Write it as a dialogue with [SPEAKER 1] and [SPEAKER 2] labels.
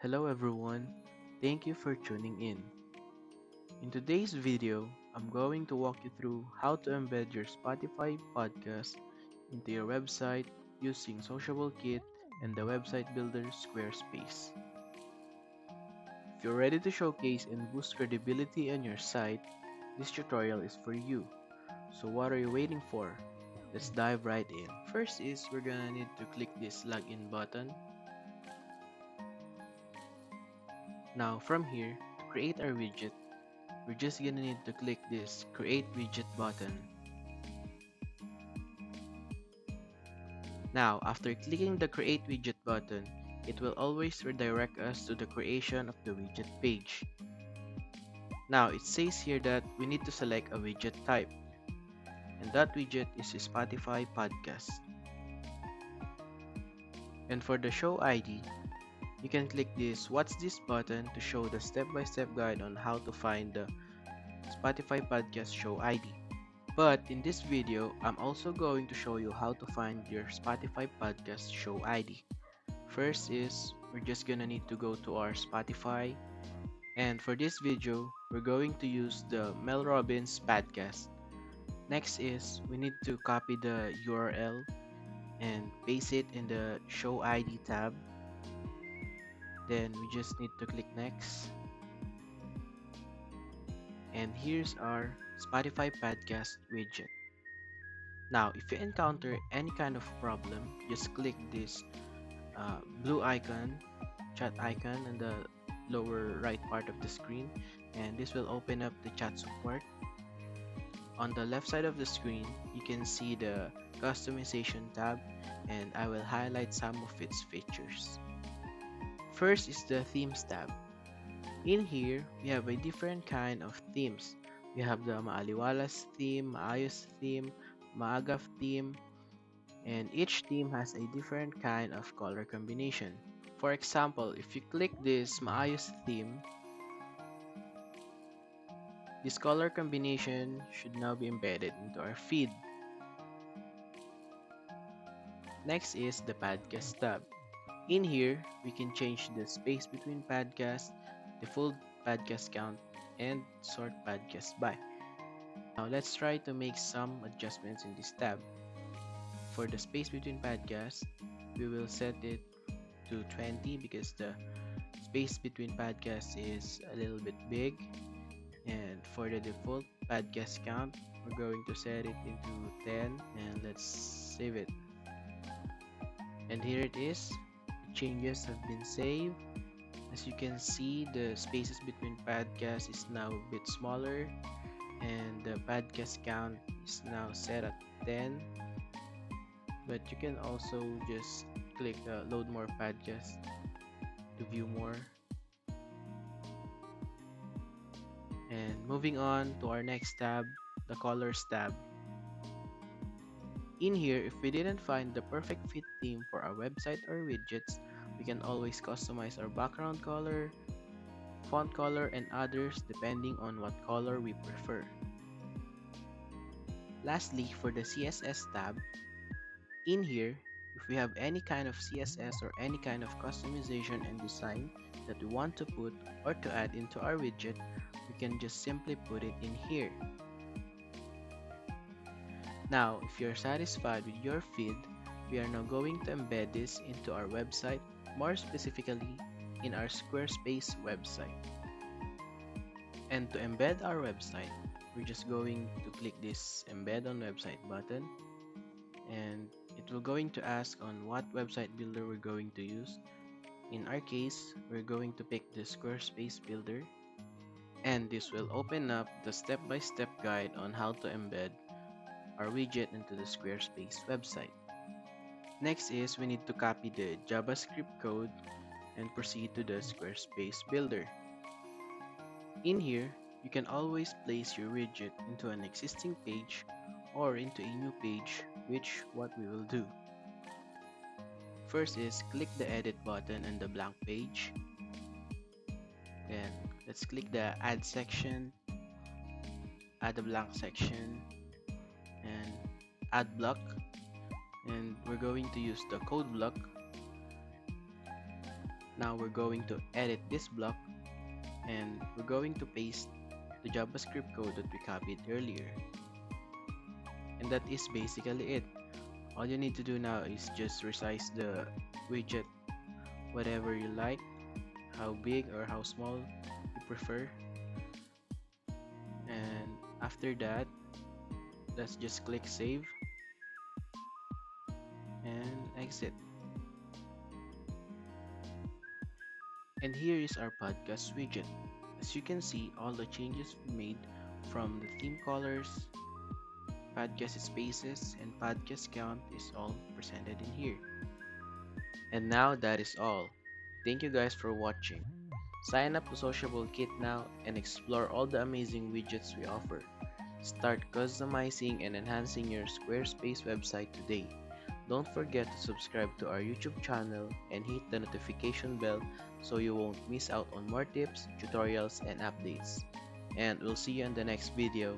[SPEAKER 1] Hello everyone, thank you for tuning in. In today's video, I'm going to walk you through how to embed your Spotify podcast into your website using SociableKIT and the website builder Squarespace. If you're ready to showcase and boost credibility on your site, this tutorial is for you. So what are you waiting for? Let's dive right in. First is we're gonna need to click this login button. Now from here, to create our widget, we're just gonna need to click this create widget button. Now after clicking the create widget button, it will always redirect us to the creation of the widget page. Now it says here that we need to select a widget type, and that widget is a Spotify podcast. And for the show ID, you can click this what's this button to show the step-by-step guide on how to find the Spotify podcast show ID. But in this video, I'm also going to show you how to find your Spotify podcast show ID. First is, we're just gonna need to go to our Spotify, and for this video, we're going to use the Mel Robbins podcast. Next is, we need to copy the URL and paste it in the show ID tab. Then we just need to click next. And here's our Spotify podcast widget. Now, if you encounter any kind of problem, just click this blue icon, chat icon in the lower right part of the screen, and this will open up the chat support. On the left side of the screen, you can see the customization tab, and I will highlight some of its features. First is the themes tab. In here, we have a different kind of themes. We have the Maaliwalas theme, Maayos theme, Maagaf theme, and each theme has a different kind of color combination. For example, if you click this Maayos theme, this color combination should now be embedded into our feed. Next is the podcast tab. In here, we can change the space between podcasts, the full podcast count, and sort podcast by. Now let's try to make some adjustments in this tab. For the space between podcasts, we will set it to 20 because the space between podcasts is a little bit big. And for the default podcast count, we're going to set it into 10, and let's save it. And here it is. The changes have been saved. As you can see, the spaces between podcasts is now a bit smaller, and the podcast count is now set at 10. But you can also just click load more podcasts to view more. And moving on to our next tab, the colors tab. In here, if we didn't find the perfect fit theme for our website or widgets, we can always customize our background color, font color, and others depending on what color we prefer. Lastly, for the CSS tab, in here, if we have any kind of CSS or any kind of customization and design that we want to put or to add into our widget, we can just simply put it in here. Now, if you're satisfied with your feed, we are now going to embed this into our website, more specifically in our Squarespace website. And to embed our website, we're just going to click this embed on website button, and it will going to ask on what website builder we're going to use. In our case, we're going to pick the Squarespace builder, and this will open up the step-by-step guide on how to embed our widget into the Squarespace website. Next is we need to copy the JavaScript code and proceed to the Squarespace builder. In here, you can always place your widget into an existing page or into a new page, which what we will do. First is click the edit button on the blank page. Then let's click the add section, add a blank section, and add block. And we're going to use the code block. Now we're going to edit this block and we're going to paste the JavaScript code that we copied earlier. And that is basically it. All you need to do now is just resize the widget whatever you like, how big or how small you prefer. And after that, let's just click save and exit. And here is our podcast widget. As you can see, all the changes we made from the theme colors, podcast spaces, and podcast count is all presented in here. And now that is all. Thank you guys for watching. Sign up to SociableKIT now and explore all the amazing widgets we offer. Start customizing and enhancing your Squarespace website today. Don't forget to subscribe to our YouTube channel and hit the notification bell so you won't miss out on more tips, tutorials, and updates. And we'll see you in the next video.